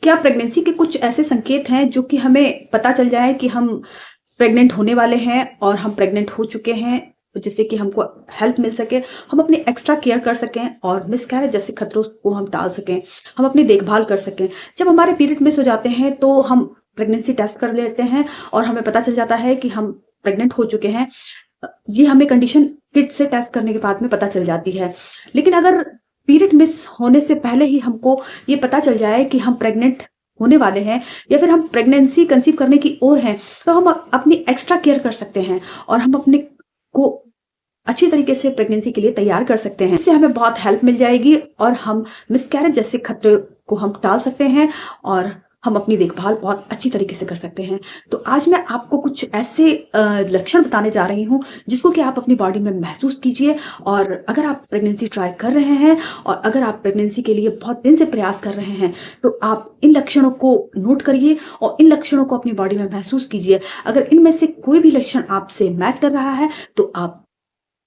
क्या प्रेगनेंसी के कुछ ऐसे संकेत हैं जो कि हमें पता चल जाए कि हम प्रेग्नेंट होने वाले हैं और हम प्रेग्नेंट हो चुके हैं, जिससे कि हमको हेल्प मिल सके, हम अपनी एक्स्ट्रा केयर कर सकें और मिसकैरेज जैसे खतरों को हम टाल सकें, हम अपनी देखभाल कर सकें। जब हमारे पीरियड मिस हो जाते हैं तो हम प्रेगनेंसी टेस्ट कर लेते हैं और हमें पता चल जाता है कि हम प्रेग्नेंट हो चुके हैं। ये हमें कंडीशन किट से टेस्ट करने के बाद में पता चल जाती है। लेकिन अगर पीरियड मिस होने से पहले ही हमको ये पता चल जाए कि हम प्रेग्नेंट होने वाले हैं या फिर हम प्रेगनेंसी कंसीव करने की ओर हैं, तो हम अपनी एक्स्ट्रा केयर कर सकते हैं और हम अपने को अच्छी तरीके से प्रेगनेंसी के लिए तैयार कर सकते हैं। इससे हमें बहुत हेल्प मिल जाएगी और हम मिसकैरेज जैसे खतरे को हम टाल सकते हैं और हम अपनी देखभाल बहुत अच्छी तरीके से कर सकते हैं। तो आज मैं आपको कुछ ऐसे लक्षण बताने जा रही हूँ जिसको कि आप अपनी बॉडी में महसूस कीजिए। और अगर आप प्रेगनेंसी ट्राई कर रहे हैं और अगर आप प्रेगनेंसी के लिए बहुत दिन से प्रयास कर रहे हैं, तो आप इन लक्षणों को नोट करिए और इन लक्षणों को अपनी बॉडी में महसूस कीजिए। अगर इनमें से कोई भी लक्षण आपसे मैच कर रहा है तो आप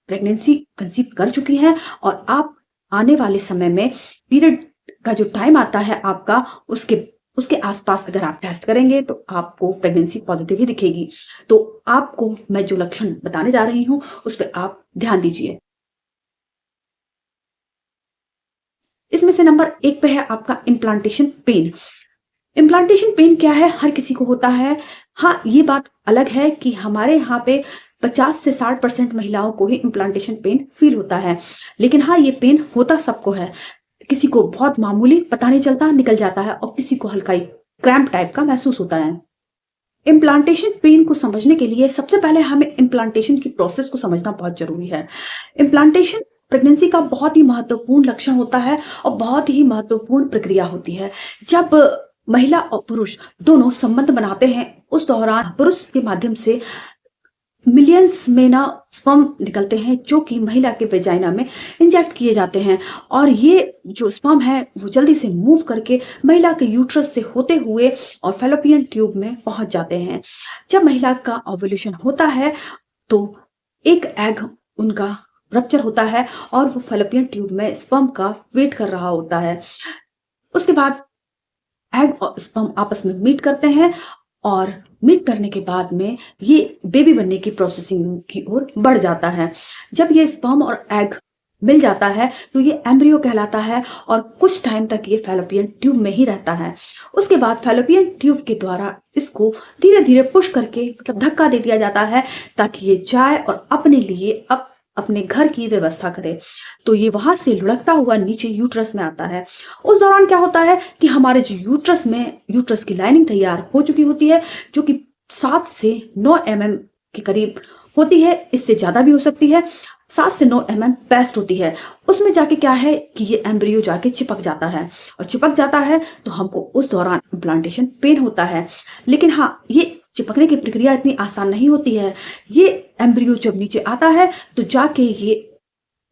प्रेगनेंसी कंसीव कर चुकी हैं और आप आने वाले समय में पीरियड का जो टाइम आता है आपका, उसके आसपास अगर आप टेस्ट करेंगे तो आपको प्रेगनेंसी पॉजिटिव ही दिखेगी। तो आपको मैं जो लक्षण बताने जा रही हूँ उस पर आप ध्यान दीजिए। इसमें से नंबर 1 पे है आपका इम्प्लांटेशन पेन। इम्प्लांटेशन पेन क्या है? हर किसी को होता है। हाँ, ये बात अलग है कि हमारे यहाँ पे 50 से 60% महिलाओं को ही इम्प्लांटेशन पेन फील होता है। लेकिन हाँ, ये पेन होता सबको है। किसी को बहुत मामूली, पता नहीं चलता, निकल जाता है और किसी को हल्का ही क्रैम्प टाइप का महसूस होता है। इम्प्लांटेशन पेन को समझने के लिए सबसे पहले हमें इम्प्लांटेशन की प्रोसेस को समझना बहुत जरूरी है। इम्प्लांटेशन प्रेगनेंसी का बहुत ही महत्वपूर्ण लक्षण होता है और बहुत ही महत्वपूर्ण प्रक्रिया होती है। जब महिला और पुरुष दोनों संबंध बनाते हैं, उस दौरान पुरुष के माध्यम से मिलियंस में ना स्पर्म निकलते हैं जो कि महिला के वेजाइना में इंजेक्ट किए जाते हैं और ये जो स्पर्म है वो जल्दी से मूव करके महिला के यूट्रस से होते हुए और फैलोपियन ट्यूब में पहुंच जाते हैं। जब महिला का ओव्यूलेशन होता है तो एक एग उनका रप्चर होता है और वो फैलोपियन ट्यूब में स्पर्म का वेट कर रहा होता है। उसके बाद एग और स्पर्म आपस में मीट करते हैं और मीट करने के बाद में ये बेबी बनने की प्रोसेसिंग की ओर बढ़ जाता है। जब ये स्पर्म और एग मिल जाता है तो ये एम्ब्रियो कहलाता है और कुछ टाइम तक ये फैलोपियन ट्यूब में ही रहता है। उसके बाद फैलोपियन ट्यूब के द्वारा इसको धीरे धीरे पुश करके, मतलब धक्का दे दिया जाता है ताकि ये जाए और अपने लिए अपने घर की व्यवस्था करे। तो ये वहां से लुढ़कता हुआ नीचे यूट्रस में आता है। उस दौरान क्या होता है कि हमारे जो यूट्रस की लाइनिंग तैयार हो चुकी होती है, जो कि 7 से 9 mm के करीब होती है। इससे ज्यादा भी हो सकती है। 7 से 9 mm बेस्ट होती है। उसमें जाके क्या है कि ये एम्ब्रियो जाके चिपक जाता है और चिपक जाता है तो हमको उस दौरान इम्प्लांटेशन पेन होता है। लेकिन हाँ, ये चिपकने की प्रक्रिया इतनी आसान नहीं होती है। ये एम्ब्रियो जब नीचे आता है तो जाके ये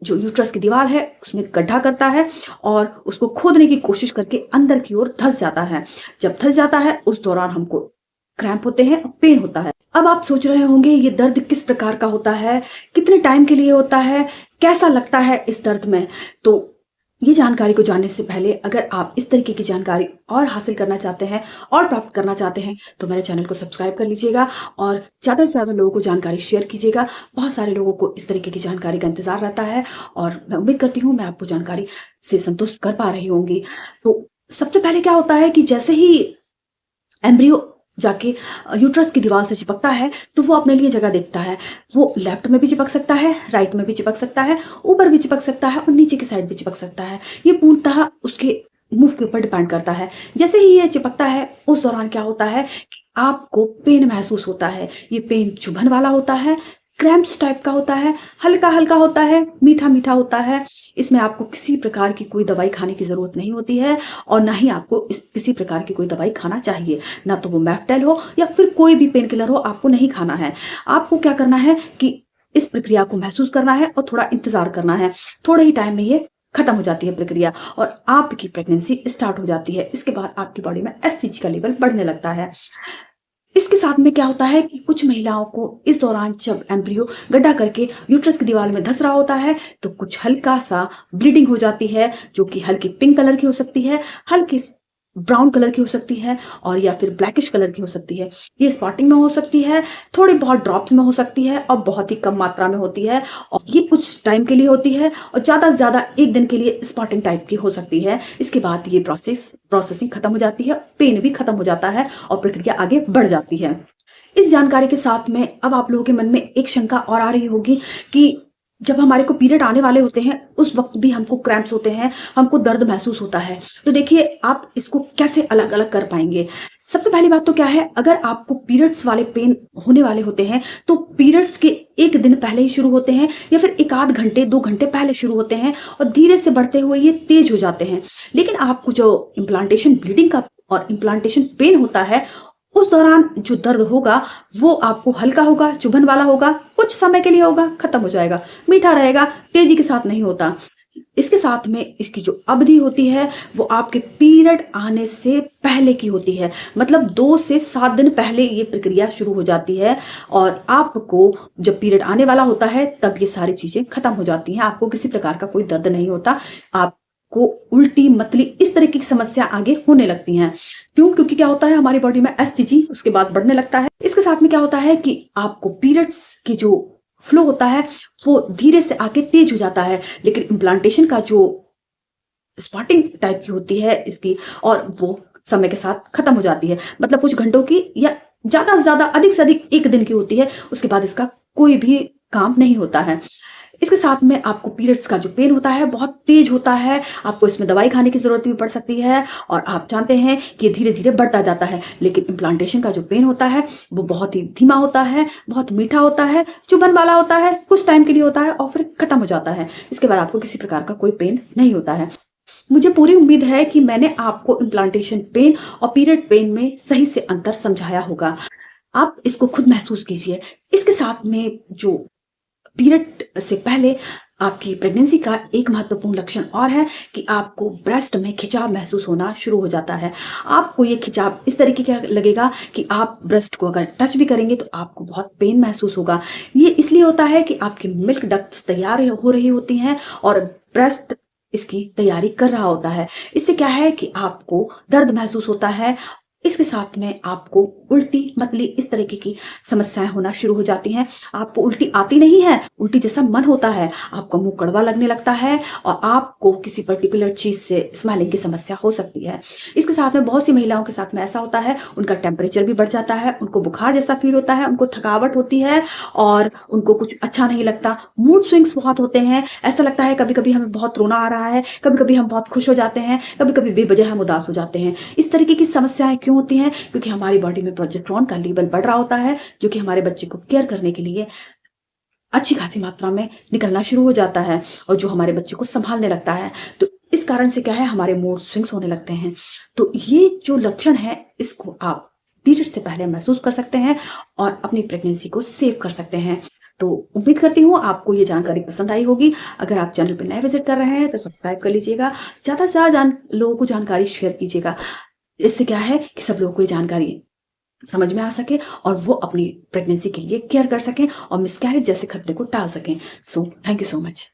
जो यूट्रस की दीवार है उसमें गड्ढा करता है और उसको खोदने की कोशिश करके अंदर की ओर धंस जाता है। जब धंस जाता है उस दौरान हमको क्रैम्प होते हैं और पेन होता है। अब आप सोच रहे होंगे ये दर्द किस प्रकार का होता है, कितने टाइम के लिए होता है, कैसा लगता है इस दर्द में। तो ये जानकारी को जानने से पहले अगर आप इस तरीके की जानकारी और हासिल करना चाहते हैं और प्राप्त करना चाहते हैं तो मेरे चैनल को सब्सक्राइब कर लीजिएगा और ज़्यादा से ज़्यादा लोगों को जानकारी शेयर कीजिएगा। बहुत सारे लोगों को इस तरीके की जानकारी का इंतजार रहता है और मैं उम्मीद करती हूँ मैं आपको जानकारी से संतुष्ट कर पा रही होंगी। तो सबसे पहले क्या होता है कि जैसे ही एम्ब्रियो जाके यूट्रस की दीवार से चिपकता है तो वो अपने लिए जगह देखता है। वो लेफ्ट में भी चिपक सकता है, राइट में भी चिपक सकता है, ऊपर भी चिपक सकता है और नीचे की साइड भी चिपक सकता है। ये पूर्णतः उसके मूव के ऊपर डिपेंड करता है। जैसे ही ये चिपकता है उस दौरान क्या होता है कि आपको पेन महसूस होता है। ये पेन चुभन वाला होता है, क्रैम्प्स टाइप का होता है, हल्का हल्का होता है, मीठा मीठा होता है। इसमें आपको किसी प्रकार की कोई दवाई खाने की जरूरत नहीं होती है और ना ही आपको किसी प्रकार की कोई दवाई खाना चाहिए। ना तो वो मैफ्टेल हो या फिर कोई भी पेन किलर हो, आपको नहीं खाना है। आपको क्या करना है कि इस प्रक्रिया को महसूस करना है और थोड़ा इंतजार करना है। थोड़े ही टाइम में ये खत्म हो जाती है प्रक्रिया और आपकी प्रेगनेंसी स्टार्ट हो जाती है। इसके बाद आपकी बॉडी में एससीजी का लेवल बढ़ने लगता है। इसके साथ में क्या होता है कि कुछ महिलाओं को इस दौरान जब एम्ब्रियो गड्ढा करके यूट्रस की दीवार में धंस रहा होता है तो कुछ हल्का सा ब्लीडिंग हो जाती है, जो कि हल्की पिंक कलर की हो सकती है, हल्की ब्राउन कलर की हो सकती है और या फिर ब्लैकिश कलर की हो सकती है। ये स्पॉटिंग में हो सकती है, थोड़ी बहुत ड्रॉप्स में हो सकती है और बहुत ही कम मात्रा में होती है और ये कुछ टाइम के लिए होती है और ज़्यादा से ज़्यादा 1 दिन के लिए स्पॉटिंग टाइप की हो सकती है। इसके बाद ये प्रोसेसिंग खत्म हो जाती है, पेन भी खत्म हो जाता है और प्रक्रिया आगे बढ़ जाती है। इस जानकारी के साथ में अब आप लोगों के मन में एक शंका और आ रही होगी कि जब हमारे को पीरियड आने वाले होते हैं उस वक्त भी हमको क्रैम्प्स होते हैं, हमको दर्द महसूस होता है। तो देखिए आप इसको कैसे अलग अलग कर पाएंगे। सबसे पहली बात तो क्या है, अगर आपको पीरियड्स वाले पेन होने वाले होते हैं तो पीरियड्स के 1 दिन पहले ही शुरू होते हैं या फिर 1 आध घंटे 2 घंटे पहले शुरू होते हैं और धीरे से बढ़ते हुए ये तेज हो जाते हैं। लेकिन आपको जो इम्प्लांटेशन ब्लीडिंग का और इम्प्लांटेशन पेन होता है उस दौरान जो दर्द होगा वो आपको हल्का होगा, चुभन वाला होगा, कुछ समय के लिए होगा, खत्म हो जाएगा, मीठा रहेगा, तेजी के साथ नहीं होता। इसके साथ में इसकी जो अवधि होती है वो आपके पीरियड आने से पहले की होती है, मतलब 2 से 7 दिन पहले ये प्रक्रिया शुरू हो जाती है और आपको जब पीरियड आने वाला होता है तब ये सारी चीजें खत्म हो जाती हैं। आपको किसी प्रकार का कोई दर्द नहीं होता, आपको उल्टी मतली इस तरीके की समस्या आगे होने लगती हैं। क्यों? क्योंकि क्या होता है हमारी बॉडी में एसटीजी उसके बाद बढ़ने लगता है। इसके साथ में क्या होता है कि आपको पीरियड्स की जो फ्लो होता है वो धीरे से आके तेज हो जाता है, लेकिन इम्प्लांटेशन का जो स्पॉटिंग टाइप की होती है इसकी और वो समय के साथ खत्म हो जाती है, मतलब कुछ घंटों की या ज्यादा से ज्यादा अधिक से अधिक 1 दिन की होती है, उसके बाद इसका कोई भी काम नहीं होता है। इसके साथ में आपको पीरियड्स का जो पेन होता है बहुत तेज होता है, आपको इसमें दवाई खाने की जरूरत भी पड़ सकती है और आप जानते हैं कि ये धीरे धीरे बढ़ता जाता है। लेकिन इम्प्लांटेशन का जो पेन होता है वो बहुत ही धीमा होता है, बहुत मीठा होता है, चुभन वाला होता है, कुछ टाइम के लिए होता है और फिर खत्म हो जाता है। इसके बाद आपको किसी प्रकार का कोई पेन नहीं होता है। मुझे पूरी उम्मीद है कि मैंने आपको इम्प्लांटेशन पेन और पीरियड पेन में सही से अंतर समझाया होगा। आप इसको खुद महसूस कीजिए। इसके साथ में जो पीरियड से पहले आपकी प्रेगनेंसी का एक महत्वपूर्ण लक्षण और है कि आपको ब्रेस्ट में खिंचाव महसूस होना शुरू हो जाता है। आपको ये खिंचाव इस तरीके का लगेगा कि आप ब्रेस्ट को अगर टच भी करेंगे तो आपको बहुत पेन महसूस होगा। ये इसलिए होता है कि आपकी मिल्क डक्ट्स तैयार हो रही होती हैं और ब्रेस्ट इसकी तैयारी कर रहा होता है। इससे क्या है कि आपको दर्द महसूस होता है। इसके साथ में आपको उल्टी मतली इस तरीके की समस्याएं होना शुरू हो जाती हैं। आपको उल्टी आती नहीं है, उल्टी जैसा मन होता है, आपका मुंह कड़वा लगने लगता है और आपको किसी पर्टिकुलर चीज से स्मेलिंग की समस्या हो सकती है। इसके साथ में बहुत सी महिलाओं के साथ में ऐसा होता है, उनका टेम्परेचर भी बढ़ जाता है, उनको बुखार जैसा फील होता है, उनको थकावट होती है और उनको कुछ अच्छा नहीं लगता। मूड स्विंग्स बहुत होते हैं, ऐसा लगता है कभी कभी हमें बहुत रोना आ रहा है, कभी कभी हम बहुत खुश हो जाते हैं, कभी कभी बेवजह हम उदास हो जाते हैं। इस तरीके की समस्याएं क्यों होती हैं? क्योंकि हमारी बॉडी में प्रोजेस्टेरोन का लेवल बढ़ रहा होता है जो कि हमारे बच्चे को केयर करने के लिए अच्छी खासी मात्रा में निकलना शुरू हो जाता है और जो हमारे बच्चे को संभालने लगता है। तो इस कारण से क्या है, हमारे मूड स्विंग्स होने लगते हैं। तो ये जो लक्षण है इसको आप पीरियड से पहले महसूस कर सकते हैं और अपनी प्रेगनेंसी को सेव कर सकते हैं। तो उम्मीद करती हूँ आपको ये जानकारी पसंद आई होगी। अगर आप चैनल पर नए विजिट कर रहे हैं तो सब्सक्राइब कर लीजिएगा, ज्यादा से ज्यादा लोगों को जानकारी शेयर कीजिएगा। इससे क्या है कि सब लोगों को ये जानकारी समझ में आ सके और वो अपनी प्रेगनेंसी के लिए केयर कर सकें और मिसकैरेज जैसे खतरे को टाल सकें। So thank you so much.